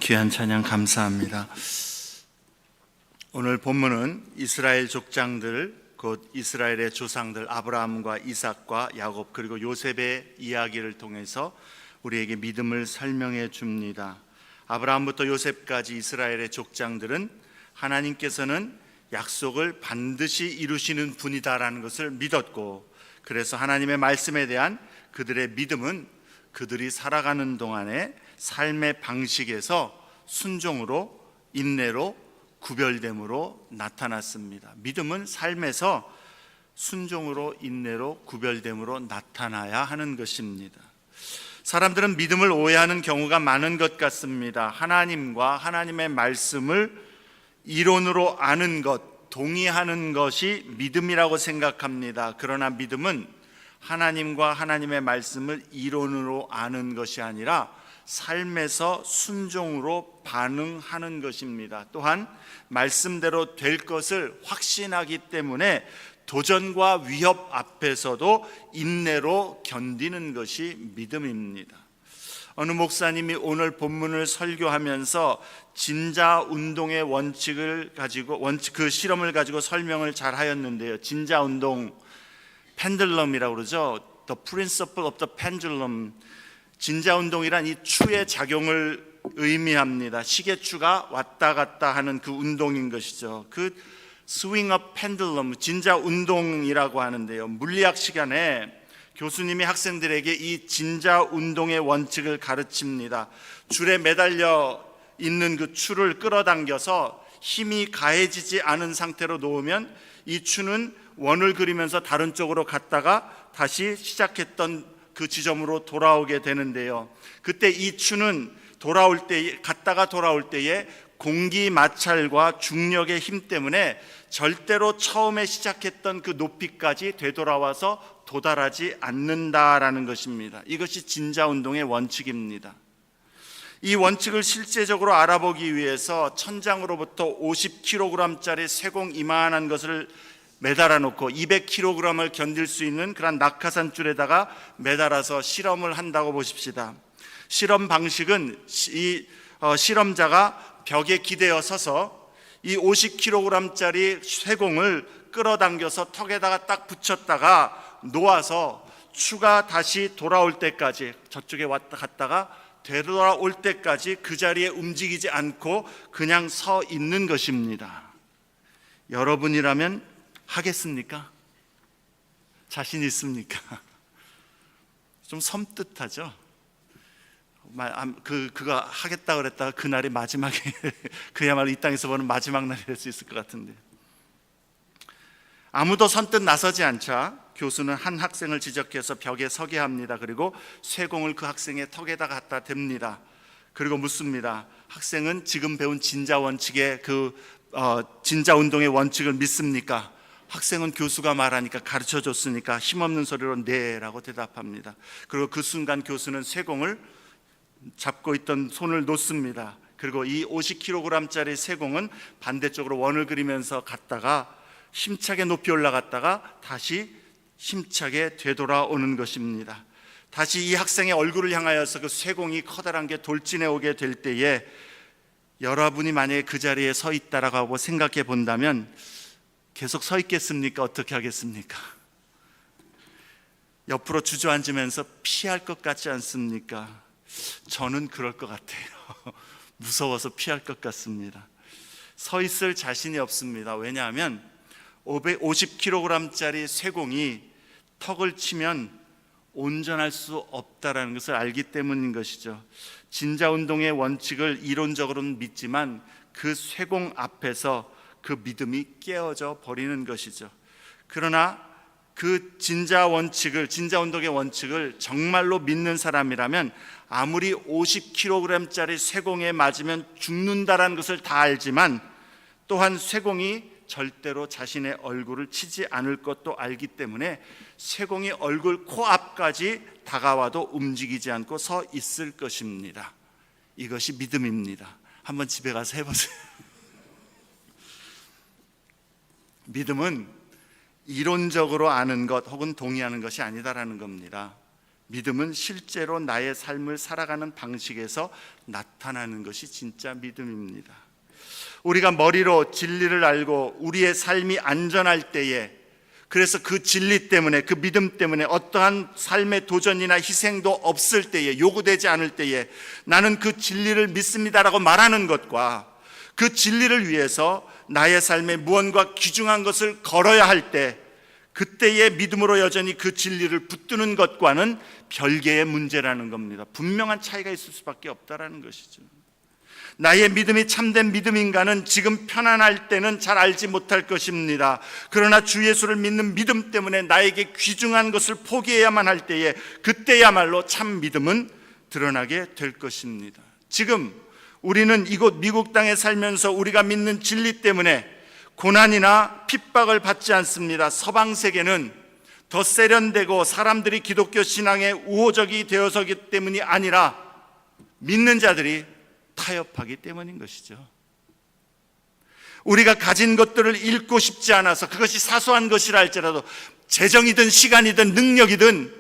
귀한 찬양 감사합니다. 오늘 본문은 이스라엘 족장들, 곧 이스라엘의 조상들 아브라함과 이삭과 야곱 그리고 요셉의 이야기를 통해서 우리에게 믿음을 설명해 줍니다. 아브라함부터 요셉까지 이스라엘의 족장들은 하나님께서는 약속을 반드시 이루시는 분이다라는 것을 믿었고, 그래서 하나님의 말씀에 대한 그들의 믿음은 그들이 살아가는 동안의 삶의 방식에서 순종으로, 인내로, 구별됨으로 나타났습니다. 믿음은 삶에서 순종으로, 인내로, 구별됨으로 나타나야 하는 것입니다. 사람들은 믿음을 오해하는 경우가 많은 것 같습니다. 하나님과 하나님의 말씀을 이론으로 아는 것, 동의하는 것이 믿음이라고 생각합니다. 그러나 믿음은 하나님과 하나님의 말씀을 이론으로 아는 것이 아니라 삶에서 순종으로 반응하는 것입니다. 또한 말씀대로 될 것을 확신하기 때문에 도전과 위협 앞에서도 인내로 견디는 것이 믿음입니다. 어느 목사님이 오늘 본문을 설교하면서 진자 운동의 원칙을 가지고 그 실험을 가지고 설명을 잘 하였는데요. 진자 운동, 펜들럼이라고 그러죠. The principle of the pendulum. 진자 운동이란 이 추의 작용을 의미합니다. 시계추가 왔다 갔다 하는 그 운동인 것이죠. 그 스윙 업 펜들럼, 진자 운동이라고 하는데요. 물리학 시간에 교수님이 학생들에게 이 진자 운동의 원칙을 가르칩니다. 줄에 매달려 있는 그 추를 끌어당겨서 힘이 가해지지 않은 상태로 놓으면 이 추는 원을 그리면서 다른 쪽으로 갔다가 다시 시작했던 그 지점으로 돌아오게 되는데요. 그때 이 추는 갔다가 돌아올 때에 공기 마찰과 중력의 힘 때문에 절대로 처음에 시작했던 그 높이까지 되돌아와서 도달하지 않는다라는 것입니다. 이것이 진자 운동의 원칙입니다. 이 원칙을 실제적으로 알아보기 위해서 천장으로부터 50kg짜리 쇠공 이만한 것을 매달아 놓고 200kg을 견딜 수 있는 그런 낙하산 줄에다가 매달아서 실험을 한다고 보십시다. 실험 방식은 이 실험자가 벽에 기대어 서서 이 50kg짜리 쇠공을 끌어당겨서 턱에다가 딱 붙였다가 놓아서 추가 다시 돌아올 때까지, 저쪽에 왔다 갔다가 되돌아올 때까지 그 자리에 움직이지 않고 그냥 서 있는 것입니다. 여러분이라면 하겠습니까? 자신 있습니까? 좀 섬뜩하죠? 그가 하겠다 그랬다가 그날이 마지막에 그야말로 이 땅에서 보는 마지막 날이 될 수 있을 것 같은데, 아무도 선뜻 나서지 않자 교수는 한 학생을 지적해서 벽에 서게 합니다. 그리고 쇠공을 그 학생의 턱에다 갖다 댑니다. 그리고 묻습니다. 학생은 지금 배운 진자 원칙의 진자 운동의 원칙을 믿습니까? 학생은 교수가 말하니까 가르쳐 줬으니까 힘없는 소리로 네 라고 대답합니다. 그리고 그 순간 교수는 쇠공을 잡고 있던 손을 놓습니다. 그리고 이 50kg짜리 쇠공은 반대쪽으로 원을 그리면서 갔다가 힘차게 높이 올라갔다가 다시 힘차게 되돌아오는 것입니다. 다시 이 학생의 얼굴을 향하여서 그 쇠공이 커다란 게 돌진해 오게 될 때에 여러분이 만약에 그 자리에 서 있다라고 생각해 본다면 계속 서 있겠습니까? 어떻게 하겠습니까? 옆으로 주저앉으면서 피할 것 같지 않습니까? 저는 그럴 것 같아요. 무서워서 피할 것 같습니다. 서 있을 자신이 없습니다. 왜냐하면 50kg짜리 쇠공이 턱을 치면 온전할 수 없다라는 것을 알기 때문인 것이죠. 진자 운동의 원칙을 이론적으로는 믿지만 그 쇠공 앞에서 그 믿음이 깨어져 버리는 것이죠. 그러나 그 진자 운동의 원칙을 정말로 믿는 사람이라면 아무리 50kg짜리 쇠공에 맞으면 죽는다라는 것을 다 알지만 또한 쇠공이 절대로 자신의 얼굴을 치지 않을 것도 알기 때문에 쇠공이 얼굴 코앞까지 다가와도 움직이지 않고 서 있을 것입니다. 이것이 믿음입니다. 한번 집에 가서 해보세요. 믿음은 이론적으로 아는 것 혹은 동의하는 것이 아니다라는 겁니다. 믿음은 실제로 나의 삶을 살아가는 방식에서 나타나는 것이 진짜 믿음입니다. 우리가 머리로 진리를 알고 우리의 삶이 안전할 때에, 그래서 그 진리 때문에, 그 믿음 때문에 어떠한 삶의 도전이나 희생도 없을 때에, 요구되지 않을 때에 나는 그 진리를 믿습니다라고 말하는 것과, 그 진리를 위해서 나의 삶에 무언가 귀중한 것을 걸어야 할 때, 그때의 믿음으로 여전히 그 진리를 붙드는 것과는 별개의 문제라는 겁니다. 분명한 차이가 있을 수밖에 없다라는 것이죠. 나의 믿음이 참된 믿음인가는 지금 편안할 때는 잘 알지 못할 것입니다. 그러나 주 예수를 믿는 믿음 때문에 나에게 귀중한 것을 포기해야만 할 때에, 그때야말로 참 믿음은 드러나게 될 것입니다. 지금 우리는 이곳 미국 땅에 살면서 우리가 믿는 진리 때문에 고난이나 핍박을 받지 않습니다. 서방 세계는 더 세련되고 사람들이 기독교 신앙에 우호적이 되어서기 때문이 아니라 믿는 자들이 타협하기 때문인 것이죠. 우리가 가진 것들을 잃고 싶지 않아서, 그것이 사소한 것이라 할지라도 재정이든 시간이든 능력이든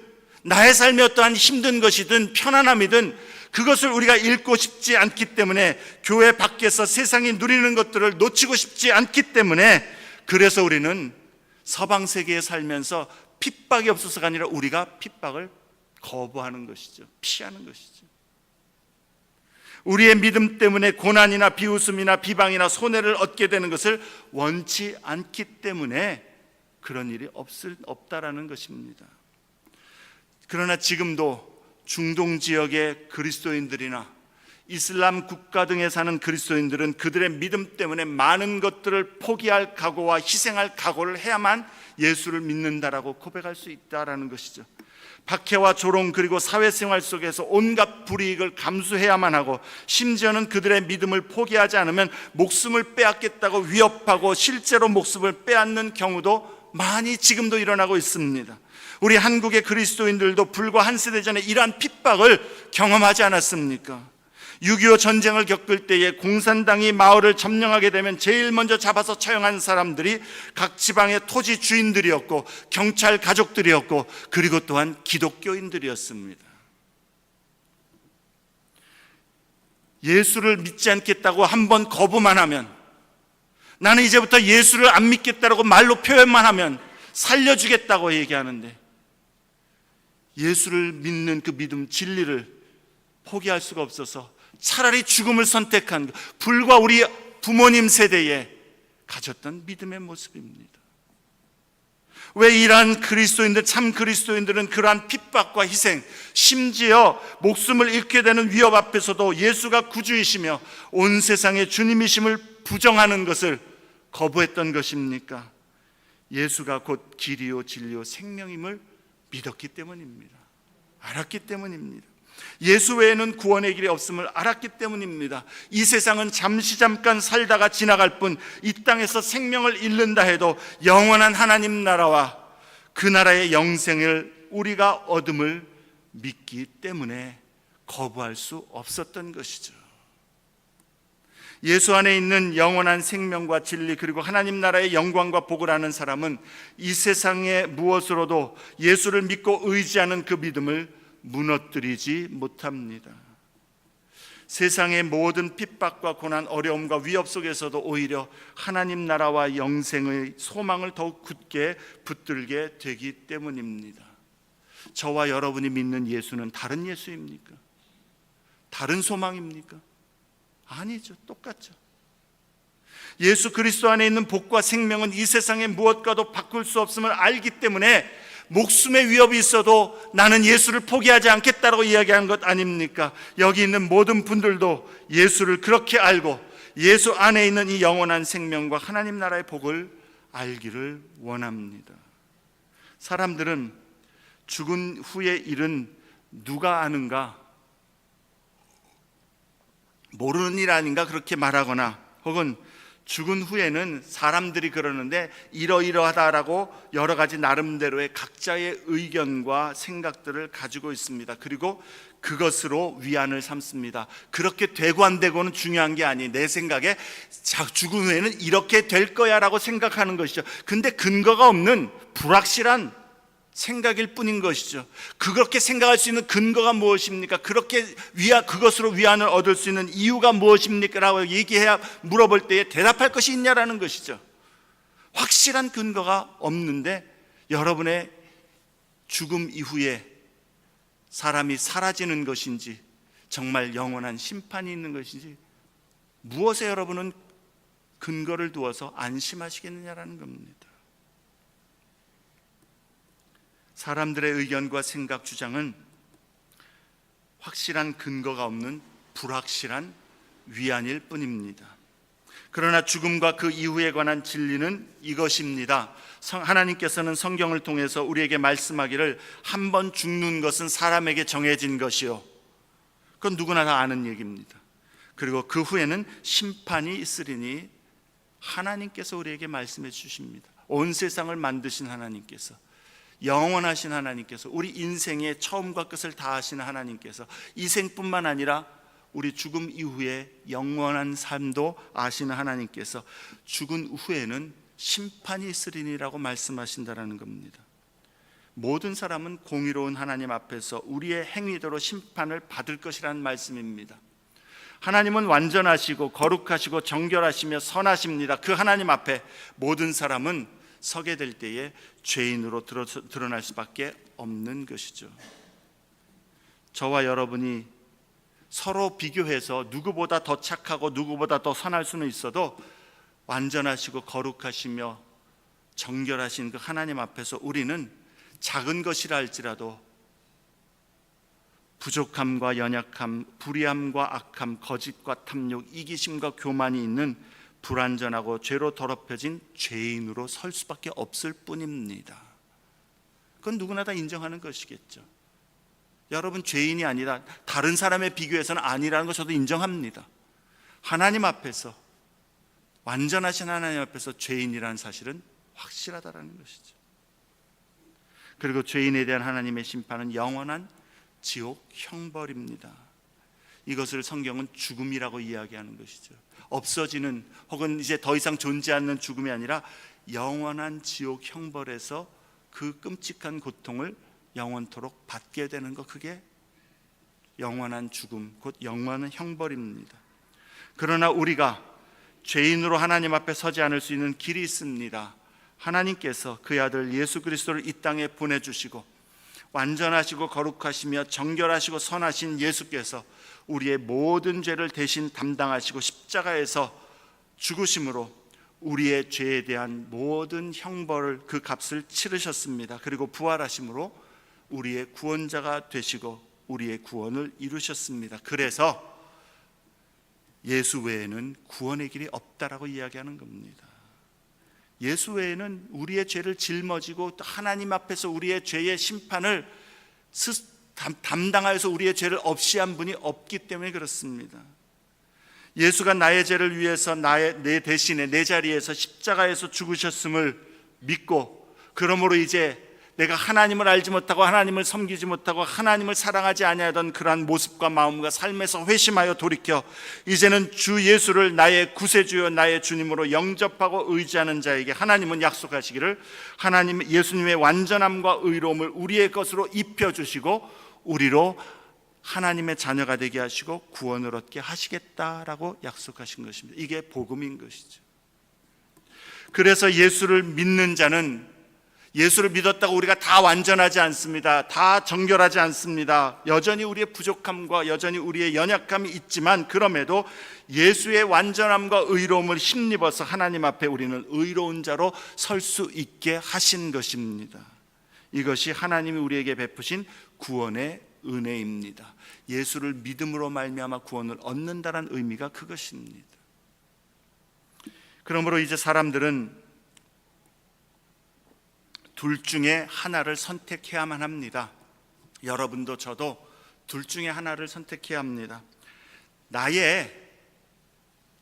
나의 삶에 어떠한 힘든 것이든 편안함이든 그것을 우리가 잃고 싶지 않기 때문에, 교회 밖에서 세상이 누리는 것들을 놓치고 싶지 않기 때문에, 그래서 우리는 서방 세계에 살면서 핍박이 없어서가 아니라 우리가 핍박을 거부하는 것이죠. 피하는 것이죠. 우리의 믿음 때문에 고난이나 비웃음이나 비방이나 손해를 얻게 되는 것을 원치 않기 때문에 그런 일이 없다라는 것입니다. 그러나 지금도 중동 지역의 그리스도인들이나 이슬람 국가 등에 사는 그리스도인들은 그들의 믿음 때문에 많은 것들을 포기할 각오와 희생할 각오를 해야만 예수를 믿는다라고 고백할 수 있다라는 것이죠. 박해와 조롱 그리고 사회생활 속에서 온갖 불이익을 감수해야만 하고, 심지어는 그들의 믿음을 포기하지 않으면 목숨을 빼앗겠다고 위협하고 실제로 목숨을 빼앗는 경우도 많이 지금도 일어나고 있습니다. 우리 한국의 그리스도인들도 불과 한 세대 전에 이러한 핍박을 경험하지 않았습니까? 6.25 전쟁을 겪을 때에 공산당이 마을을 점령하게 되면 제일 먼저 잡아서 처형한 사람들이 각 지방의 토지 주인들이었고 경찰 가족들이었고, 그리고 또한 기독교인들이었습니다. 예수를 믿지 않겠다고 한번 거부만 하면, 나는 이제부터 예수를 안 믿겠다고 말로 표현만 하면 살려주겠다고 얘기하는데, 예수를 믿는 그 믿음, 진리를 포기할 수가 없어서 차라리 죽음을 선택한 것, 불과 우리 부모님 세대에 가졌던 믿음의 모습입니다. 왜 이러한 그리스도인들, 참 그리스도인들은 그러한 핍박과 희생, 심지어 목숨을 잃게 되는 위협 앞에서도 예수가 구주이시며 온 세상의 주님이심을 부정하는 것을 거부했던 것입니까? 예수가 곧 길이요 진리요 생명임을 믿었기 때문입니다. 알았기 때문입니다. 예수 외에는 구원의 길이 없음을 알았기 때문입니다. 이 세상은 잠깐 살다가 지나갈 뿐, 이 땅에서 생명을 잃는다 해도 영원한 하나님 나라와 그 나라의 영생을 우리가 얻음을 믿기 때문에 거부할 수 없었던 것이죠. 예수 안에 있는 영원한 생명과 진리, 그리고 하나님 나라의 영광과 복을 아는 사람은 이 세상의 무엇으로도 예수를 믿고 의지하는 그 믿음을 무너뜨리지 못합니다. 세상의 모든 핍박과 고난, 어려움과 위협 속에서도 오히려 하나님 나라와 영생의 소망을 더욱 굳게 붙들게 되기 때문입니다. 저와 여러분이 믿는 예수는 다른 예수입니까? 다른 소망입니까? 아니죠. 똑같죠. 예수 그리스도 안에 있는 복과 생명은 이 세상의 무엇과도 바꿀 수 없음을 알기 때문에 목숨의 위협이 있어도 나는 예수를 포기하지 않겠다고 이야기한 것 아닙니까? 여기 있는 모든 분들도 예수를 그렇게 알고 예수 안에 있는 이 영원한 생명과 하나님 나라의 복을 알기를 원합니다. 사람들은 죽은 후의 일은 누가 아는가? 모르는 일 아닌가 그렇게 말하거나, 혹은 죽은 후에는 사람들이 그러는데 이러이러하다라고 여러 가지 나름대로의 각자의 의견과 생각들을 가지고 있습니다. 그리고 그것으로 위안을 삼습니다. 그렇게 되고 안 되고는 중요한 게 아니, 내 생각에 죽은 후에는 이렇게 될 거야 라고 생각하는 것이죠. 근데 근거가 없는 불확실한 생각일 뿐인 것이죠. 그렇게 생각할 수 있는 근거가 무엇입니까? 그것으로 위안을 얻을 수 있는 이유가 무엇입니까? 라고 얘기해야, 물어볼 때에 대답할 것이 있냐라는 것이죠. 확실한 근거가 없는데 여러분의 죽음 이후에 사람이 사라지는 것인지, 정말 영원한 심판이 있는 것인지, 무엇에 여러분은 근거를 두어서 안심하시겠느냐라는 겁니다. 사람들의 의견과 생각, 주장은 확실한 근거가 없는 불확실한 위안일 뿐입니다. 그러나 죽음과 그 이후에 관한 진리는 이것입니다. 하나님께서는 성경을 통해서 우리에게 말씀하기를, 한 번 죽는 것은 사람에게 정해진 것이요, 그건 누구나 다 아는 얘기입니다. 그리고 그 후에는 심판이 있으리니 하나님께서 우리에게 말씀해 주십니다. 온 세상을 만드신 하나님께서, 영원하신 하나님께서, 우리 인생의 처음과 끝을 다 아시는 하나님께서, 이 생뿐만 아니라 우리 죽음 이후에 영원한 삶도 아시는 하나님께서 죽은 후에는 심판이 있으리니라고 말씀하신다라는 겁니다. 모든 사람은 공의로운 하나님 앞에서 우리의 행위대로 심판을 받을 것이라는 말씀입니다. 하나님은 완전하시고 거룩하시고 정결하시며 선하십니다. 그 하나님 앞에 모든 사람은 서게 될 때에 죄인으로 드러날 수밖에 없는 것이죠. 저와 여러분이 서로 비교해서 누구보다 더 착하고 누구보다 더 선할 수는 있어도, 완전하시고 거룩하시며 정결하신 그 하나님 앞에서 우리는 작은 것이라 할지라도 부족함과 연약함, 불의함과 악함, 거짓과 탐욕, 이기심과 교만이 있는 불완전하고 죄로 더럽혀진 죄인으로 설 수밖에 없을 뿐입니다. 그건 누구나 다 인정하는 것이겠죠. 여러분, 죄인이 아니라 다른 사람에 비교해서는 아니라는 것 저도 인정합니다. 하나님 앞에서, 완전하신 하나님 앞에서 죄인이라는 사실은 확실하다는 것이죠. 그리고 죄인에 대한 하나님의 심판은 영원한 지옥 형벌입니다. 이것을 성경은 죽음이라고 이야기하는 것이죠. 없어지는, 혹은 이제 더 이상 존재 않는 죽음이 아니라 영원한 지옥 형벌에서 그 끔찍한 고통을 영원토록 받게 되는 것, 그게 영원한 죽음, 곧 영원한 형벌입니다. 그러나 우리가 죄인으로 하나님 앞에 서지 않을 수 있는 길이 있습니다. 하나님께서 그의 아들 예수 그리스도를 이 땅에 보내주시고, 완전하시고 거룩하시며 정결하시고 선하신 예수께서 우리의 모든 죄를 대신 담당하시고 십자가에서 죽으심으로 우리의 죄에 대한 모든 형벌을, 그 값을 치르셨습니다. 그리고 부활하심으로 우리의 구원자가 되시고 우리의 구원을 이루셨습니다. 그래서 예수 외에는 구원의 길이 없다라고 이야기하는 겁니다. 예수 외에는 우리의 죄를 짊어지고 하나님 앞에서 우리의 죄의 심판을 담당하여서 우리의 죄를 없이 한 분이 없기 때문에 그렇습니다. 예수가 나의 죄를 위해서 내 대신에 내 자리에서 십자가에서 죽으셨음을 믿고, 그러므로 이제 내가 하나님을 알지 못하고 하나님을 섬기지 못하고 하나님을 사랑하지 아니하던 그러한 모습과 마음과 삶에서 회심하여 돌이켜 이제는 주 예수를 나의 구세주요 나의 주님으로 영접하고 의지하는 자에게 하나님은 약속하시기를, 하나님 예수님의 완전함과 의로움을 우리의 것으로 입혀주시고 우리로 하나님의 자녀가 되게 하시고 구원을 얻게 하시겠다라고 약속하신 것입니다. 이게 복음인 것이죠. 그래서 예수를 믿는 자는, 예수를 믿었다고 우리가 다 완전하지 않습니다. 다 정결하지 않습니다. 여전히 우리의 부족함과 여전히 우리의 연약함이 있지만, 그럼에도 예수의 완전함과 의로움을 힘입어서 하나님 앞에 우리는 의로운 자로 설 수 있게 하신 것입니다. 이것이 하나님이 우리에게 베푸신 구원의 은혜입니다. 예수를 믿음으로 말미암아 구원을 얻는다는 의미가 그것입니다. 그러므로 이제 사람들은 둘 중에 하나를 선택해야만 합니다. 여러분도 저도 둘 중에 하나를 선택해야 합니다. 나의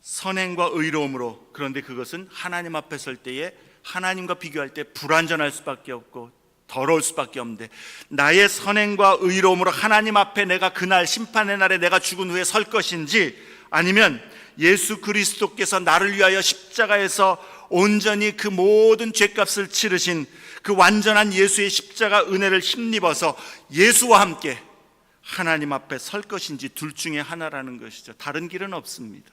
선행과 의로움으로, 그런데 그것은 하나님 앞에 설 때에 하나님과 비교할 때 불완전할 수밖에 없고 더러울 수밖에 없는데, 나의 선행과 의로움으로 하나님 앞에 내가 그날 심판의 날에 내가 죽은 후에 설 것인지, 아니면 예수 그리스도께서 나를 위하여 십자가에서 온전히 그 모든 죄값을 치르신 그 완전한 예수의 십자가 은혜를 힘입어서 예수와 함께 하나님 앞에 설 것인지 둘 중에 하나라는 것이죠. 다른 길은 없습니다.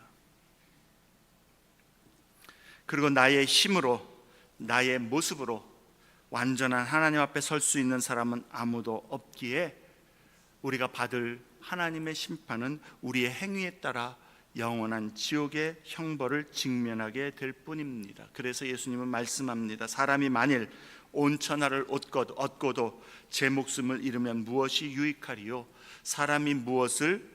그리고 나의 힘으로, 나의 모습으로 완전한 하나님 앞에 설 수 있는 사람은 아무도 없기에 우리가 받을 하나님의 심판은 우리의 행위에 따라 영원한 지옥의 형벌을 직면하게 될 뿐입니다. 그래서 예수님은 말씀합니다. 사람이 만일 온 천하를 얻고도 제 목숨을 잃으면 무엇이 유익하리요? 사람이 무엇을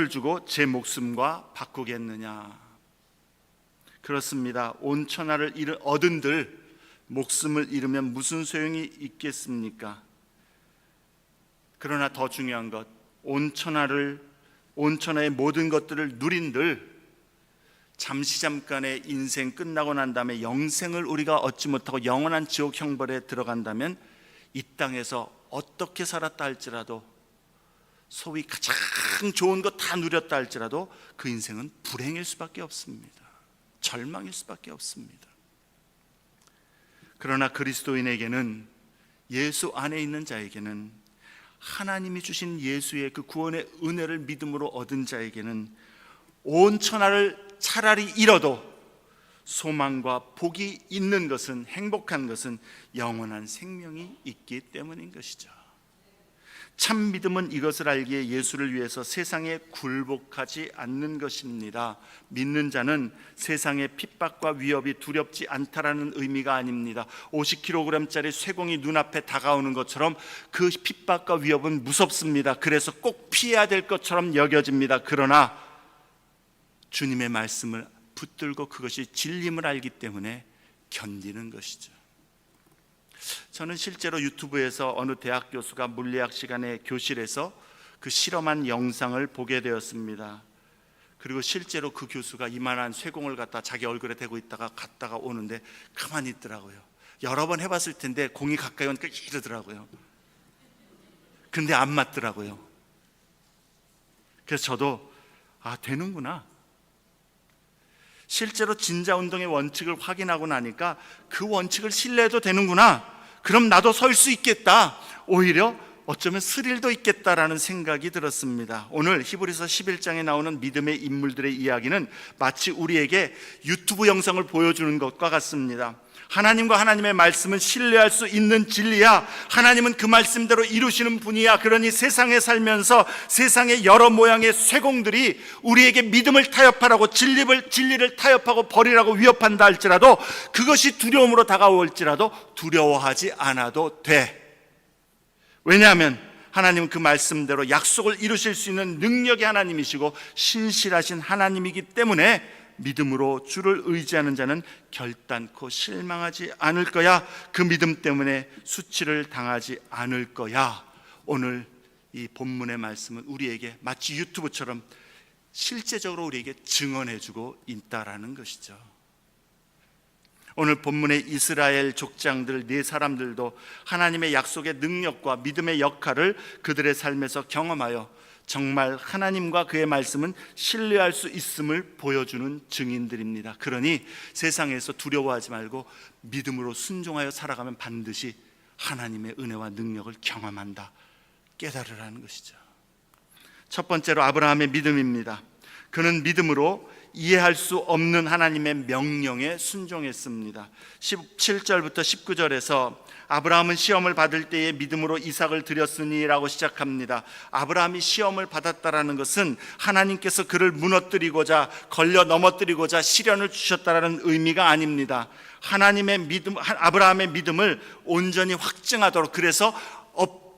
주고 제 목숨과 바꾸겠느냐? 그렇습니다. 온 천하를 얻은들 목숨을 잃으면 무슨 소용이 있겠습니까? 그러나 더 중요한 것, 온 천하의 모든 것들을 누린들 잠시 잠깐의 인생 끝나고 난 다음에 영생을 우리가 얻지 못하고 영원한 지옥 형벌에 들어간다면 이 땅에서 어떻게 살았다 할지라도, 소위 가장 좋은 것 다 누렸다 할지라도 그 인생은 불행일 수밖에 없습니다. 절망일 수밖에 없습니다. 그러나 그리스도인에게는, 예수 안에 있는 자에게는, 하나님이 주신 예수의 그 구원의 은혜를 믿음으로 얻은 자에게는 온 천하를 차라리 잃어도 소망과 복이 있는 것은, 행복한 것은 영원한 생명이 있기 때문인 것이죠. 참 믿음은 이것을 알기에 예수를 위해서 세상에 굴복하지 않는 것입니다. 믿는 자는 세상의 핍박과 위협이 두렵지 않다라는 의미가 아닙니다. 50kg짜리 쇠공이 눈앞에 다가오는 것처럼 그 핍박과 위협은 무섭습니다. 그래서 꼭 피해야 될 것처럼 여겨집니다. 그러나 주님의 말씀을 붙들고 그것이 진림을 알기 때문에 견디는 것이죠. 저는 실제로 유튜브에서 어느 대학 교수가 물리학 시간에 교실에서 그 실험한 영상을 보게 되었습니다. 그리고 실제로 그 교수가 이만한 쇠공을 갖다 자기 얼굴에 대고 있다가 갔다가 오는데 가만히 있더라고요. 여러 번 해봤을 텐데 공이 가까이 오니까 이러더라고요. 근데 안 맞더라고요. 그래서 저도 되는구나. 실제로 진자 운동의 원칙을 확인하고 나니까 그 원칙을 신뢰해도 되는구나. 그럼 나도 설 수 있겠다. 오히려 어쩌면 스릴도 있겠다라는 생각이 들었습니다. 오늘 히브리서 11장에 나오는 믿음의 인물들의 이야기는 마치 우리에게 유튜브 영상을 보여주는 것과 같습니다. 하나님과 하나님의 말씀은 신뢰할 수 있는 진리야. 하나님은 그 말씀대로 이루시는 분이야. 그러니 세상에 살면서 세상의 여러 모양의 쇠공들이 우리에게 믿음을 타협하라고, 진리를 타협하고 버리라고 위협한다 할지라도, 그것이 두려움으로 다가올지라도 두려워하지 않아도 돼. 왜냐하면 하나님은 그 말씀대로 약속을 이루실 수 있는 능력의 하나님이시고 신실하신 하나님이기 때문에 믿음으로 주를 의지하는 자는 결단코 실망하지 않을 거야. 그 믿음 때문에 수치를 당하지 않을 거야. 오늘 이 본문의 말씀은 우리에게 마치 유튜브처럼 실제적으로 우리에게 증언해주고 있다라는 것이죠. 오늘 본문의 이스라엘 족장들 네 사람들도 하나님의 약속의 능력과 믿음의 역할을 그들의 삶에서 경험하여 정말 하나님과 그의 말씀은 신뢰할 수 있음을 보여주는 증인들입니다. 그러니 세상에서 두려워하지 말고 믿음으로 순종하여 살아가면 반드시 하나님의 은혜와 능력을 경험한다, 깨달으라는 것이죠. 첫 번째로 아브라함의 믿음입니다. 그는 믿음으로 이해할 수 없는 하나님의 명령에 순종했습니다. 17절부터 19절에서 아브라함은 시험을 받을 때에 믿음으로 이삭을 드렸으니 라고 시작합니다. 아브라함이 시험을 받았다라는 것은 하나님께서 그를 무너뜨리고자, 걸려 넘어뜨리고자 시련을 주셨다라는 의미가 아닙니다. 하나님의 믿음, 아브라함의 믿음을 온전히 확증하도록, 그래서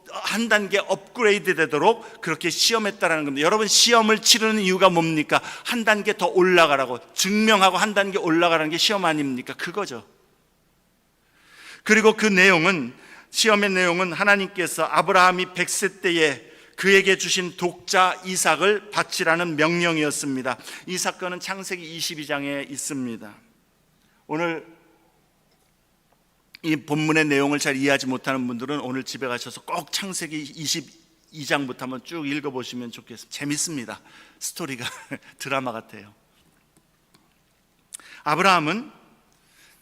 한 단계 업그레이드 되도록 그렇게 시험했다라는 겁니다. 여러분, 시험을 치르는 이유가 뭡니까? 한 단계 더 올라가라고, 증명하고 한 단계 올라가라는 게 시험 아닙니까? 그거죠. 그리고 그 내용은, 시험의 내용은 하나님께서 아브라함이 100세 때에 그에게 주신 독자 이삭을 바치라는 명령이었습니다. 이 사건은 창세기 22장에 있습니다. 오늘 이 본문의 내용을 잘 이해하지 못하는 분들은 오늘 집에 가셔서 꼭 창세기 2장부터 한번 쭉 읽어보시면 좋겠습니다. 재밌습니다. 스토리가 드라마 같아요. 아브라함은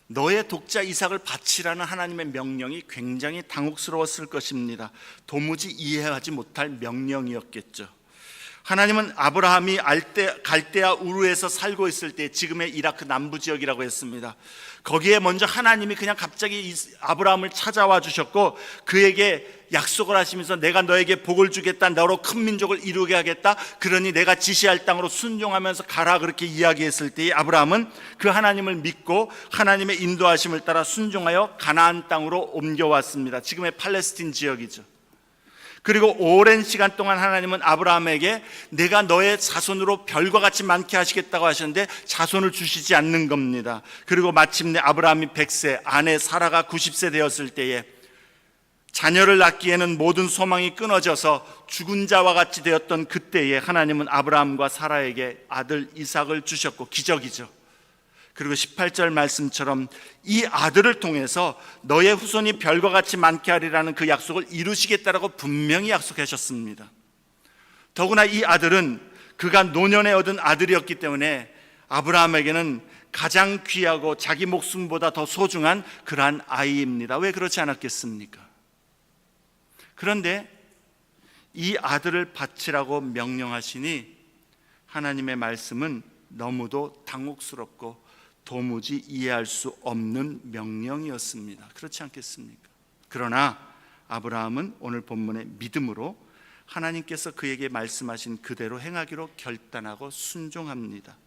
너의 독자 이삭을 바치라는 하나님의 명령이 굉장히 당혹스러웠을 것입니다. 도무지 이해하지 못할 명령이었겠죠. 하나님은 아브라함이 갈대아 우르에서 살고 있을 때, 지금의 이라크 남부 지역이라고 했습니다. 거기에 먼저 하나님이 그냥 갑자기 아브라함을 찾아와 주셨고 그에게 약속을 하시면서 내가 너에게 복을 주겠다, 너로 큰 민족을 이루게 하겠다, 그러니 내가 지시할 땅으로 순종하면서 가라, 그렇게 이야기했을 때 아브라함은 그 하나님을 믿고 하나님의 인도하심을 따라 순종하여 가나안 땅으로 옮겨왔습니다. 지금의 팔레스틴 지역이죠. 그리고 오랜 시간 동안 하나님은 아브라함에게 내가 너의 자손으로 별과 같이 많게 하시겠다고 하셨는데 자손을 주시지 않는 겁니다. 그리고 마침내 아브라함이 100세, 아내 사라가 90세 되었을 때에 자녀를 낳기에는 모든 소망이 끊어져서 죽은 자와 같이 되었던 그때에 하나님은 아브라함과 사라에게 아들 이삭을 주셨고, 기적이죠. 그리고 18절 말씀처럼 이 아들을 통해서 너의 후손이 별과 같이 많게 하리라는 그 약속을 이루시겠다라고 분명히 약속하셨습니다. 더구나 이 아들은 그가 노년에 얻은 아들이었기 때문에 아브라함에게는 가장 귀하고 자기 목숨보다 더 소중한 그러한 아이입니다. 왜 그렇지 않았겠습니까? 그런데 이 아들을 바치라고 명령하시니 하나님의 말씀은 너무도 당혹스럽고 도무지 이해할 수 없는 명령이었습니다. 그렇지 않겠습니까? 그러나 아브라함은 오늘 본문의 믿음으로 하나님께서 그에게 말씀하신 그대로 행하기로 결단하고 순종합니다.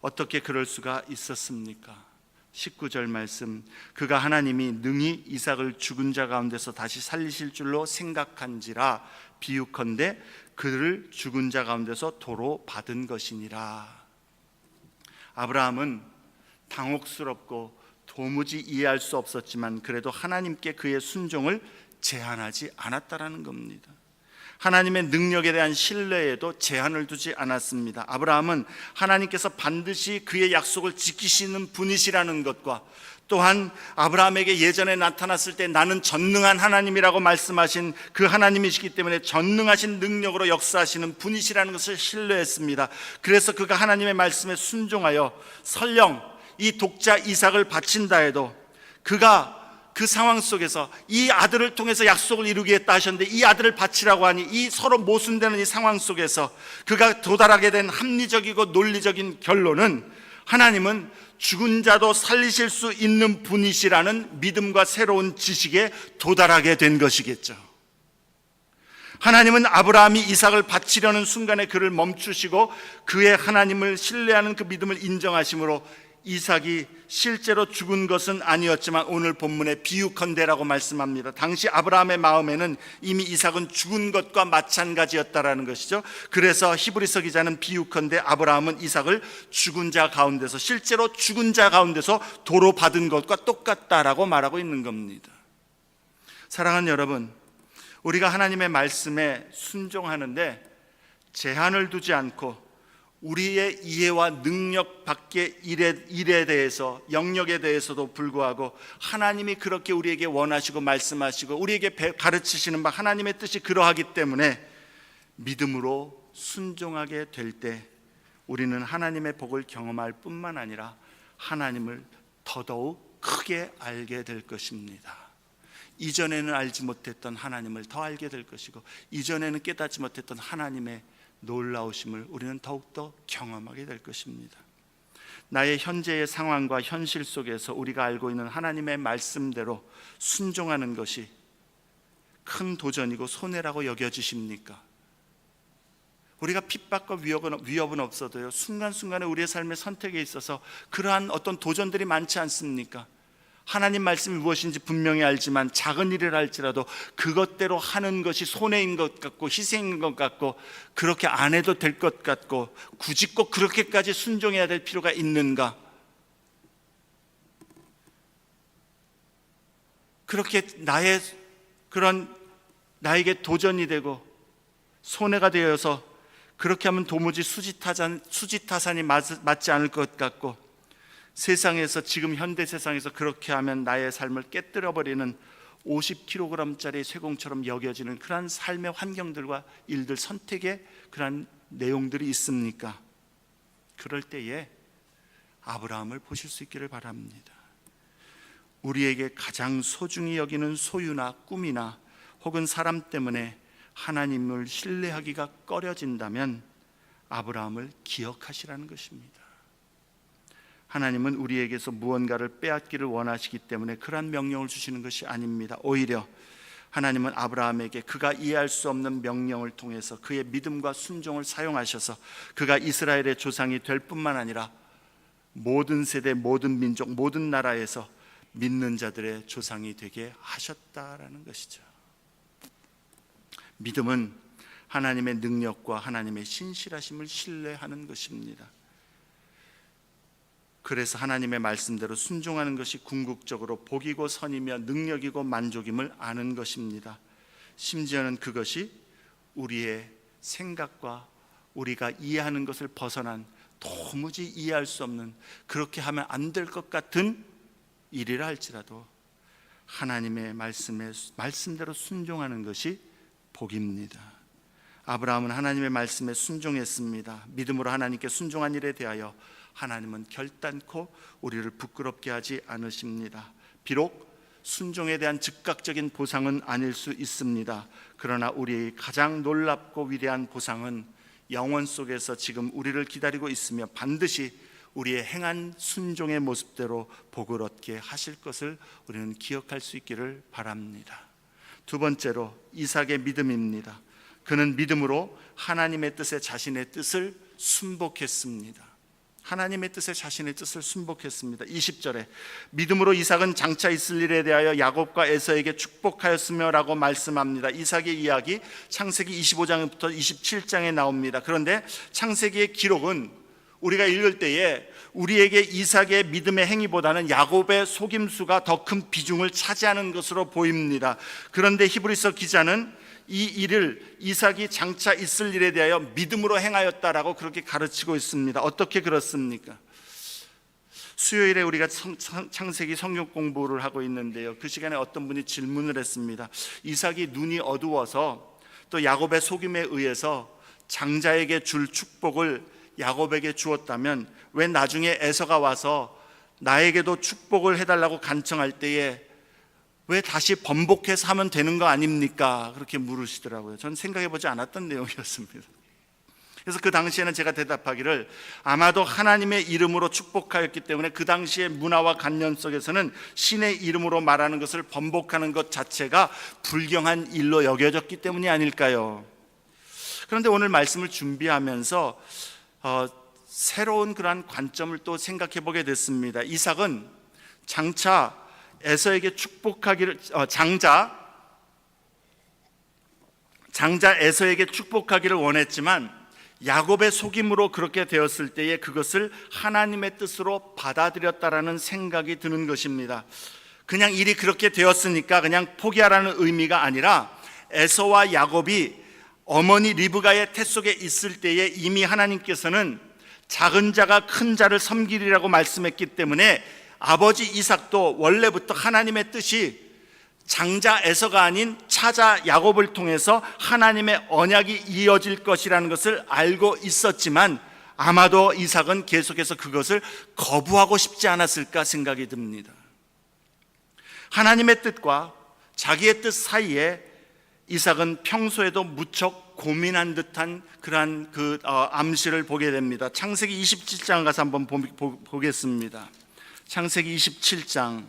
어떻게 그럴 수가 있었습니까? 19절 말씀, 그가 하나님이 능히 이삭을 죽은 자 가운데서 다시 살리실 줄로 생각한지라 비유컨대 그를 죽은 자 가운데서 도로 받은 것이니라. 아브라함은 당혹스럽고 도무지 이해할 수 없었지만 그래도 하나님께 그의 순종을 제한하지 않았다라는 겁니다. 하나님의 능력에 대한 신뢰에도 제한을 두지 않았습니다. 아브라함은 하나님께서 반드시 그의 약속을 지키시는 분이시라는 것과 또한 아브라함에게 예전에 나타났을 때 나는 전능한 하나님이라고 말씀하신 그 하나님이시기 때문에 전능하신 능력으로 역사하시는 분이시라는 것을 신뢰했습니다. 그래서 그가 하나님의 말씀에 순종하여 설령 이 독자 이삭을 바친다 해도 그가 그 상황 속에서 이 아들을 통해서 약속을 이루겠다 하셨는데 이 아들을 바치라고 하니 이 서로 모순되는 이 상황 속에서 그가 도달하게 된 합리적이고 논리적인 결론은 하나님은 죽은 자도 살리실 수 있는 분이시라는 믿음과 새로운 지식에 도달하게 된 것이겠죠. 하나님은 아브라함이 이삭을 바치려는 순간에 그를 멈추시고 그의 하나님을 신뢰하는 그 믿음을 인정하심으로 이삭이 실제로 죽은 것은 아니었지만 오늘 본문에 비유컨대라고 말씀합니다. 당시 아브라함의 마음에는 이미 이삭은 죽은 것과 마찬가지였다라는 것이죠. 그래서 히브리서 기자는 비유컨대 아브라함은 이삭을 죽은 자 가운데서, 실제로 죽은 자 가운데서 도로 받은 것과 똑같다라고 말하고 있는 겁니다. 사랑하는 여러분, 우리가 하나님의 말씀에 순종하는데 제한을 두지 않고 우리의 이해와 능력 밖의 일에 대해서, 영역에 대해서도 불구하고 하나님이 그렇게 우리에게 원하시고 말씀하시고 우리에게 가르치시는 바 하나님의 뜻이 그러하기 때문에 믿음으로 순종하게 될 때 우리는 하나님의 복을 경험할 뿐만 아니라 하나님을 더더욱 크게 알게 될 것입니다. 이전에는 알지 못했던 하나님을 더 알게 될 것이고 이전에는 깨닫지 못했던 하나님의 놀라우심을 우리는 더욱더 경험하게 될 것입니다. 나의 현재의 상황과 현실 속에서 우리가 알고 있는 하나님의 말씀대로 순종하는 것이 큰 도전이고 손해라고 여겨지십니까? 우리가 핍박과 위협은 없어도요, 순간순간에 우리의 삶의 선택에 있어서 그러한 어떤 도전들이 많지 않습니까? 하나님 말씀이 무엇인지 분명히 알지만 작은 일을 할지라도 그것대로 하는 것이 손해인 것 같고 희생인 것 같고 그렇게 안 해도 될 것 같고 굳이 꼭 그렇게까지 순종해야 될 필요가 있는가? 그렇게 나에게 도전이 되고 손해가 되어서 그렇게 하면 도무지 수지타산이 맞지 않을 것 같고 세상에서, 지금 현대 세상에서 그렇게 하면 나의 삶을 깨뜨려버리는 50kg짜리 쇠공처럼 여겨지는 그러한 삶의 환경들과 일들, 선택의 그러한 내용들이 있습니까? 그럴 때에 아브라함을 보실 수 있기를 바랍니다. 우리에게 가장 소중히 여기는 소유나 꿈이나 혹은 사람 때문에 하나님을 신뢰하기가 꺼려진다면 아브라함을 기억하시라는 것입니다. 하나님은 우리에게서 무언가를 빼앗기를 원하시기 때문에 그러한 명령을 주시는 것이 아닙니다. 오히려 하나님은 아브라함에게 그가 이해할 수 없는 명령을 통해서 그의 믿음과 순종을 사용하셔서 그가 이스라엘의 조상이 될 뿐만 아니라 모든 세대, 모든 민족, 모든 나라에서 믿는 자들의 조상이 되게 하셨다라는 것이죠. 믿음은 하나님의 능력과 하나님의 신실하심을 신뢰하는 것입니다. 그래서 하나님의 말씀대로 순종하는 것이 궁극적으로 복이고 선이며 능력이고 만족임을 아는 것입니다. 심지어는 그것이 우리의 생각과 우리가 이해하는 것을 벗어난 도무지 이해할 수 없는, 그렇게 하면 안 될 것 같은 일이라 할지라도 하나님의 말씀대로 순종하는 것이 복입니다. 아브라함은 하나님의 말씀에 순종했습니다. 믿음으로 하나님께 순종한 일에 대하여 하나님은 결단코 우리를 부끄럽게 하지 않으십니다. 비록 순종에 대한 즉각적인 보상은 아닐 수 있습니다. 그러나 우리의 가장 놀랍고 위대한 보상은 영원 속에서 지금 우리를 기다리고 있으며 반드시 우리의 행한 순종의 모습대로 복을 얻게 하실 것을 우리는 기억할 수 있기를 바랍니다. 두 번째로 이삭의 믿음입니다. 그는 믿음으로 하나님의 뜻에 자신의 뜻을 순복했습니다. 하나님의 뜻에 자신의 뜻을 순복했습니다. 20절에 믿음으로 이삭은 장차 있을 일에 대하여 야곱과 에서에게 축복하였으며 라고 말씀합니다. 이삭의 이야기 창세기 25장부터 27장에 나옵니다. 그런데 창세기의 기록은 우리가 읽을 때에 우리에게 이삭의 믿음의 행위보다는 야곱의 속임수가 더 큰 비중을 차지하는 것으로 보입니다. 그런데 히브리서 기자는 이 일을 이삭이 장차 있을 일에 대하여 믿음으로 행하였다라고 그렇게 가르치고 있습니다. 어떻게 그렇습니까? 수요일에 우리가 창세기 성경 공부를 하고 있는데요, 그 시간에 어떤 분이 질문을 했습니다. 이삭이 눈이 어두워서 또 야곱의 속임에 의해서 장자에게 줄 축복을 야곱에게 주었다면 왜 나중에 에서가 와서 나에게도 축복을 해달라고 간청할 때에 왜 다시 번복해서 하면 되는 거 아닙니까? 그렇게 물으시더라고요. 전 생각해보지 않았던 내용이었습니다. 그래서 그 당시에는 제가 대답하기를 아마도 하나님의 이름으로 축복하였기 때문에 그 당시의 문화와 관념 속에서는 신의 이름으로 말하는 것을 번복하는 것 자체가 불경한 일로 여겨졌기 때문이 아닐까요? 그런데 오늘 말씀을 준비하면서 새로운 그러한 관점을 또 생각해 보게 됐습니다. 이삭은 장차 에서에게 축복하기를 장자 에서에게 축복하기를 원했지만 야곱의 속임으로 그렇게 되었을 때에 그것을 하나님의 뜻으로 받아들였다라는 생각이 드는 것입니다. 그냥 일이 그렇게 되었으니까 그냥 포기하라는 의미가 아니라 에서와 야곱이 어머니 리브가의 태 속에 있을 때에 이미 하나님께서는 작은 자가 큰 자를 섬기리라고 말씀했기 때문에 아버지 이삭도 원래부터 하나님의 뜻이 장자 에서가 아닌 차자 야곱을 통해서 하나님의 언약이 이어질 것이라는 것을 알고 있었지만 아마도 이삭은 계속해서 그것을 거부하고 싶지 않았을까 생각이 듭니다. 하나님의 뜻과 자기의 뜻 사이에 이삭은 평소에도 무척 고민한 듯한 그러한 암시를 보게 됩니다. 창세기 27장 가서 한번 보겠습니다. 창세기 27장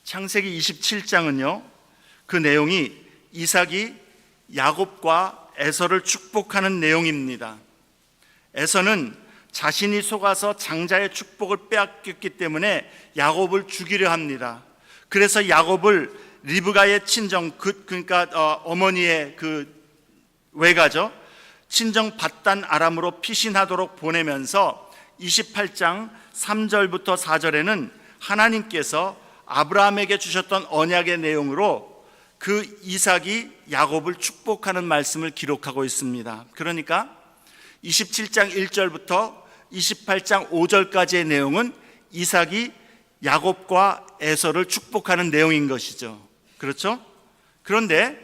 창세기 27장은요, 그 내용이 이삭이 야곱과 에서를 축복하는 내용입니다. 에서는 자신이 속아서 장자의 축복을 빼앗겼기 때문에 야곱을 죽이려 합니다. 그래서 야곱을 리브가의 친정, 그러니까 어머니의 그 외가죠, 친정 밧단 아람으로 피신하도록 보내면서 28장 3절부터 4절에는 하나님께서 아브라함에게 주셨던 언약의 내용으로 그 이삭이 야곱을 축복하는 말씀을 기록하고 있습니다. 그러니까 27장 1절부터 28장 5절까지의 내용은 이삭이 야곱과 에서를 축복하는 내용인 것이죠. 그렇죠? 그런데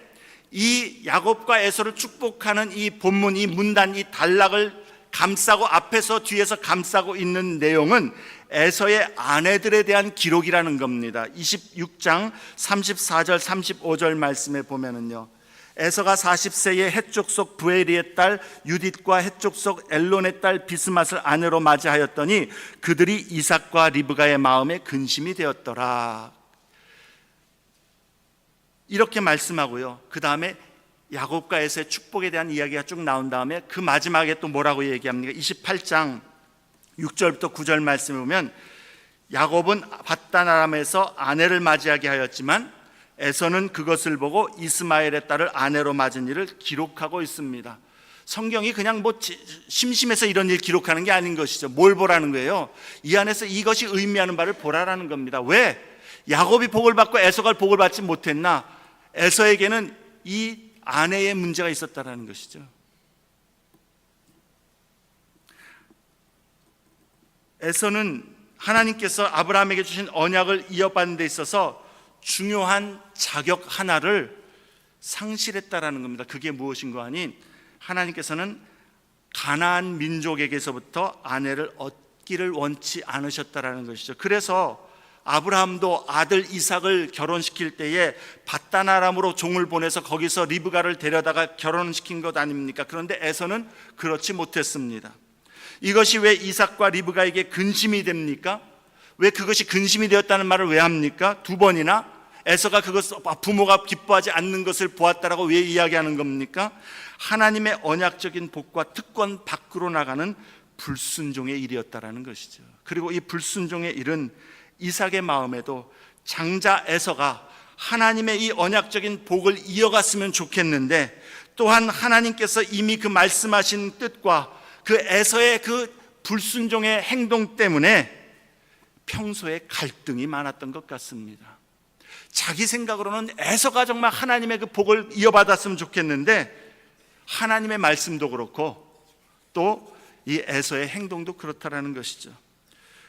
이 야곱과 에서를 축복하는 이 본문, 이 문단, 이 단락을 감싸고 앞에서 뒤에서 감싸고 있는 내용은 에서의 아내들에 대한 기록이라는 겁니다. 26장 34절 35절 말씀에 보면은요, 에서가 40세에 헷족 속 부에리의 딸 유딧과 헷족 속 엘론의 딸 비스맛을 아내로 맞이하였더니 그들이 이삭과 리브가의 마음에 근심이 되었더라. 이렇게 말씀하고요, 그 다음에 야곱과 에서의 축복에 대한 이야기가 쭉 나온 다음에 그 마지막에 또 뭐라고 얘기합니까? 28장 6절부터 9절 말씀을 보면 야곱은 밧단 아람에서 아내를 맞이하게 하였지만 에서는 그것을 보고 이스마엘의 딸을 아내로 맞은 일을 기록하고 있습니다. 성경이 그냥 심심해서 이런 일 기록하는 게 아닌 것이죠. 뭘 보라는 거예요? 이 안에서 이것이 의미하는 바를 보라라는 겁니다. 왜? 야곱이 복을 받고 에서가 복을 받지 못했나? 에서에게는 이 아내의 문제가 있었다라는 것이죠. 에서는 하나님께서 아브라함에게 주신 언약을 이어받는 데 있어서 중요한 자격 하나를 상실했다라는 겁니다. 그게 무엇인가 하니 하나님께서는 가나안 민족에게서부터 아내를 얻기를 원치 않으셨다라는 것이죠. 그래서 아브라함도 아들 이삭을 결혼시킬 때에 밧단 아람으로 종을 보내서 거기서 리브가를 데려다가 결혼시킨 것 아닙니까? 그런데 에서는 그렇지 못했습니다. 이것이 왜 이삭과 리브가에게 근심이 됩니까? 왜 그것이 근심이 되었다는 말을 왜 합니까? 두 번이나 에서가 그것을 부모가 기뻐하지 않는 것을 보았다라고 왜 이야기하는 겁니까? 하나님의 언약적인 복과 특권 밖으로 나가는 불순종의 일이었다라는 것이죠. 그리고 이 불순종의 일은 이삭의 마음에도 장자 에서가 하나님의 이 언약적인 복을 이어갔으면 좋겠는데, 또한 하나님께서 이미 그 말씀하신 뜻과 그 에서의 그 불순종의 행동 때문에 평소에 갈등이 많았던 것 같습니다. 자기 생각으로는 에서가 정말 하나님의 그 복을 이어받았으면 좋겠는데 하나님의 말씀도 그렇고 또 이 에서의 행동도 그렇다라는 것이죠.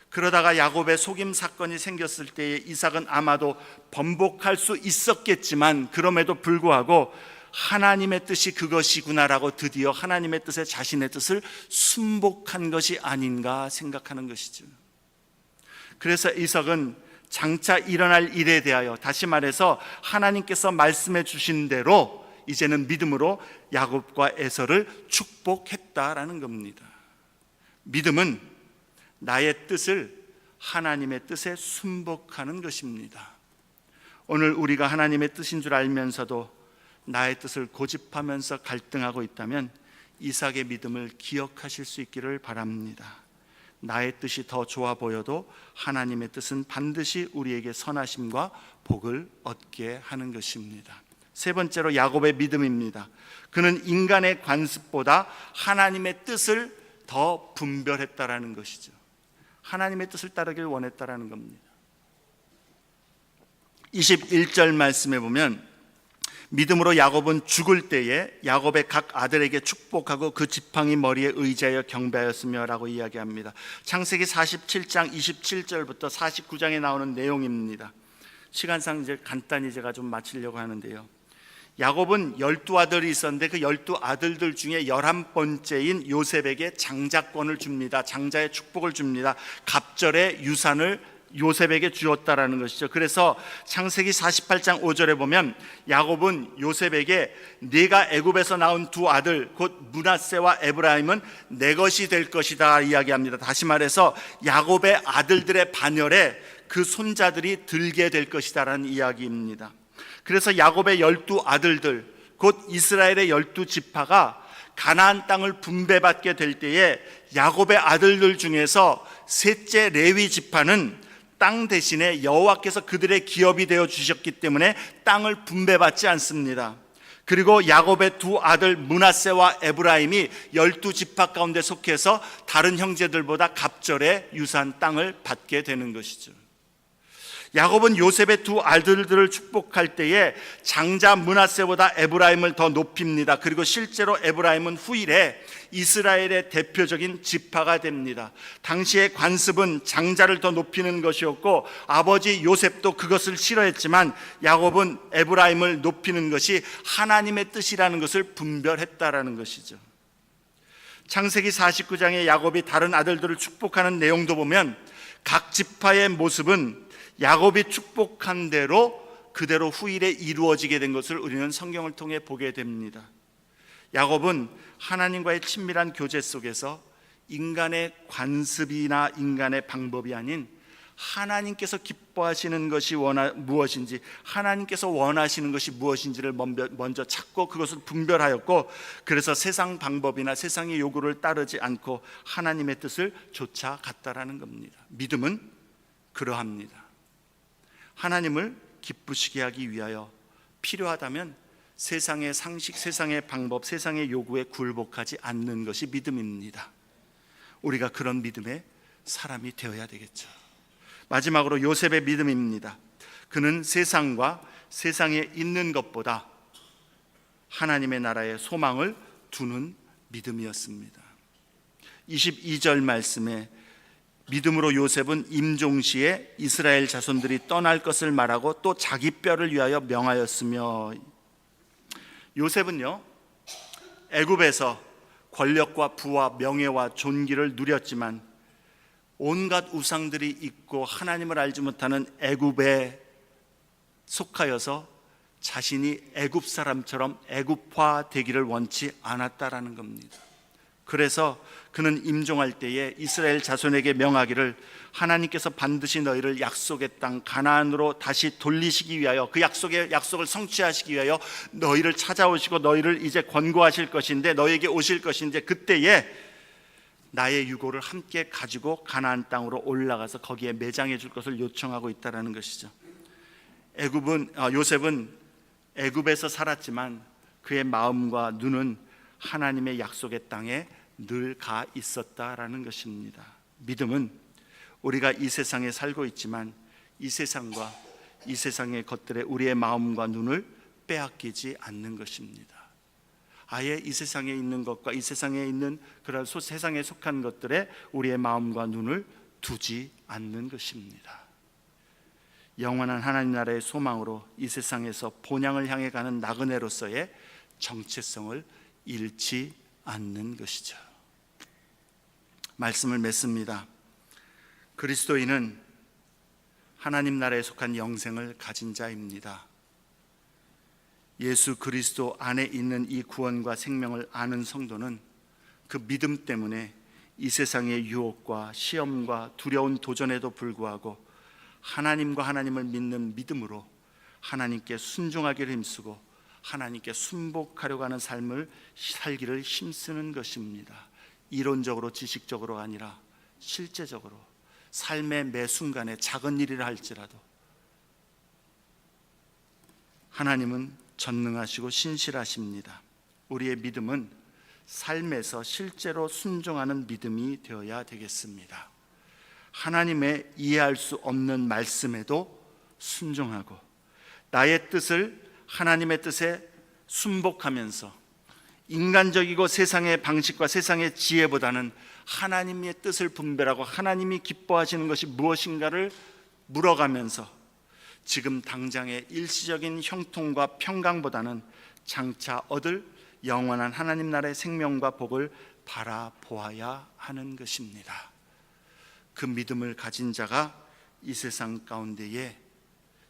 그러다가 야곱의 속임 사건이 생겼을 때에 이삭은 아마도 번복할 수 있었겠지만 그럼에도 불구하고 하나님의 뜻이 그것이구나라고 드디어 하나님의 뜻에 자신의 뜻을 순복한 것이 아닌가 생각하는 것이죠. 그래서 이삭은 장차 일어날 일에 대하여, 다시 말해서 하나님께서 말씀해 주신 대로 이제는 믿음으로 야곱과 에서를 축복했다라는 겁니다. 믿음은 나의 뜻을 하나님의 뜻에 순복하는 것입니다. 오늘 우리가 하나님의 뜻인 줄 알면서도 나의 뜻을 고집하면서 갈등하고 있다면 이삭의 믿음을 기억하실 수 있기를 바랍니다. 나의 뜻이 더 좋아 보여도 하나님의 뜻은 반드시 우리에게 선하심과 복을 얻게 하는 것입니다. 세 번째로 야곱의 믿음입니다. 그는 인간의 관습보다 하나님의 뜻을 더 분별했다라는 것이죠. 하나님의 뜻을 따르길 원했다라는 겁니다. 21절 말씀에 보면 믿음으로 야곱은 죽을 때에 야곱의 각 아들에게 축복하고 그 지팡이 머리에 의지하여 경배하였으며 라고 이야기합니다. 창세기 47장 27절부터 49장에 나오는 내용입니다. 시간상 이제 간단히 제가 좀 마치려고 하는데요, 야곱은 12아들이 있었는데 그 12아들들 중에 11번째인 요셉에게 장자권을 줍니다. 장자의 축복을 줍니다. 갑절의 유산을 요셉에게 주었다라는 것이죠. 그래서 창세기 48장 5절에 보면 야곱은 요셉에게 네가 애굽에서 나온 두 아들 곧 므낫세와 에브라임은 내 것이 될 것이다 이야기합니다. 다시 말해서 야곱의 아들들의 반열에 그 손자들이 들게 될 것이다라는 이야기입니다. 그래서 야곱의 12아들들 곧 이스라엘의 12지파가 가나안 땅을 분배받게 될 때에 야곱의 아들들 중에서 셋째 레위 지파는 땅 대신에 여호와께서 그들의 기업이 되어 주셨기 때문에 땅을 분배받지 않습니다. 그리고 야곱의 두 아들 므낫세와 에브라임이 12지파 가운데 속해서 다른 형제들보다 갑절의 유산 땅을 받게 되는 것이죠. 야곱은 요셉의 두 아들들을 축복할 때에 장자 므낫세보다 에브라임을 더 높입니다. 그리고 실제로 에브라임은 후일에 이스라엘의 대표적인 지파가 됩니다. 당시의 관습은 장자를 더 높이는 것이었고 아버지 요셉도 그것을 싫어했지만 야곱은 에브라임을 높이는 것이 하나님의 뜻이라는 것을 분별했다라는 것이죠. 창세기 49장에 야곱이 다른 아들들을 축복하는 내용도 보면 각 지파의 모습은 야곱이 축복한 대로 그대로 후일에 이루어지게 된 것을 우리는 성경을 통해 보게 됩니다. 야곱은 하나님과의 친밀한 교제 속에서 인간의 관습이나 인간의 방법이 아닌 하나님께서 기뻐하시는 것이 무엇인지, 하나님께서 원하시는 것이 무엇인지를 먼저 찾고 그것을 분별하였고, 그래서 세상 방법이나 세상의 요구를 따르지 않고 하나님의 뜻을 쫓아갔다라는 겁니다. 믿음은 그러합니다. 하나님을 기쁘시게 하기 위하여 필요하다면 세상의 상식, 세상의 방법, 세상의 요구에 굴복하지 않는 것이 믿음입니다. 우리가 그런 믿음의 사람이 되어야 되겠죠. 마지막으로 요셉의 믿음입니다. 그는 세상과 세상에 있는 것보다 하나님의 나라에 소망을 두는 믿음이었습니다. 22절 말씀에 믿음으로 요셉은 임종시에 이스라엘 자손들이 떠날 것을 말하고 또 자기 뼈를 위하여 명하였으며, 요셉은요 애굽에서 권력과 부와 명예와 존귀를 누렸지만 온갖 우상들이 있고 하나님을 알지 못하는 애굽에 속하여서 자신이 애굽 사람처럼 애굽화 되기를 원치 않았다라는 겁니다. 그래서 그는 임종할 때에 이스라엘 자손에게 명하기를 하나님께서 반드시 너희를 약속의 땅 가나안으로 다시 돌리시기 위하여, 그 약속을 성취하시기 위하여 너희를 찾아오시고 너희를 이제 권고하실 것인데, 너희에게 오실 것인데, 그때에 나의 유고를 함께 가지고 가나안 땅으로 올라가서 거기에 매장해 줄 것을 요청하고 있다라는 것이죠. 요셉은 애굽에서 살았지만 그의 마음과 눈은 하나님의 약속의 땅에 늘 가 있었다라는 것입니다. 믿음은 우리가 이 세상에 살고 있지만 이 세상과 이 세상의 것들에 우리의 마음과 눈을 빼앗기지 않는 것입니다. 아예 이 세상에 있는 것과 이 세상에 있는 그런 세상에 속한 것들에 우리의 마음과 눈을 두지 않는 것입니다. 영원한 하나님 나라의 소망으로 이 세상에서 본향을 향해 가는 나그네로서의 정체성을 잃지 않는 것이죠. 말씀을 맺습니다. 그리스도인은 하나님 나라에 속한 영생을 가진 자입니다. 예수 그리스도 안에 있는 이 구원과 생명을 아는 성도는 그 믿음 때문에 이 세상의 유혹과 시험과 두려운 도전에도 불구하고 하나님과 하나님을 믿는 믿음으로 하나님께 순종하기를 힘쓰고 하나님께 순복하려고 하는 삶을 살기를 힘쓰는 것입니다. 이론적으로 지식적으로가 아니라 실제적으로 삶의 매 순간에 작은 일이라 할지라도 하나님은 전능하시고 신실하십니다. 우리의 믿음은 삶에서 실제로 순종하는 믿음이 되어야 되겠습니다. 하나님의 이해할 수 없는 말씀에도 순종하고 나의 뜻을 하나님의 뜻에 순복하면서 인간적이고 세상의 방식과 세상의 지혜보다는 하나님의 뜻을 분별하고 하나님이 기뻐하시는 것이 무엇인가를 물어가면서 지금 당장의 일시적인 형통과 평강보다는 장차 얻을 영원한 하나님 나라의 생명과 복을 바라보아야 하는 것입니다. 그 믿음을 가진 자가 이 세상 가운데에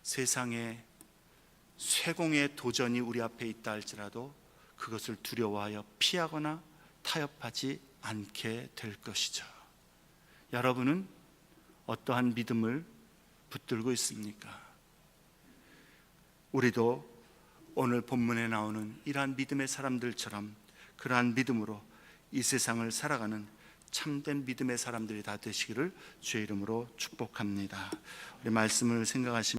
세상의 쇠공의 도전이 우리 앞에 있다 할지라도 그것을 두려워하여 피하거나 타협하지 않게 될 것이죠. 여러분은 어떠한 믿음을 붙들고 있습니까? 우리도 오늘 본문에 나오는 이러한 믿음의 사람들처럼 그러한 믿음으로 이 세상을 살아가는 참된 믿음의 사람들이 다 되시기를 주의 이름으로 축복합니다. 우리 말씀을 생각하시면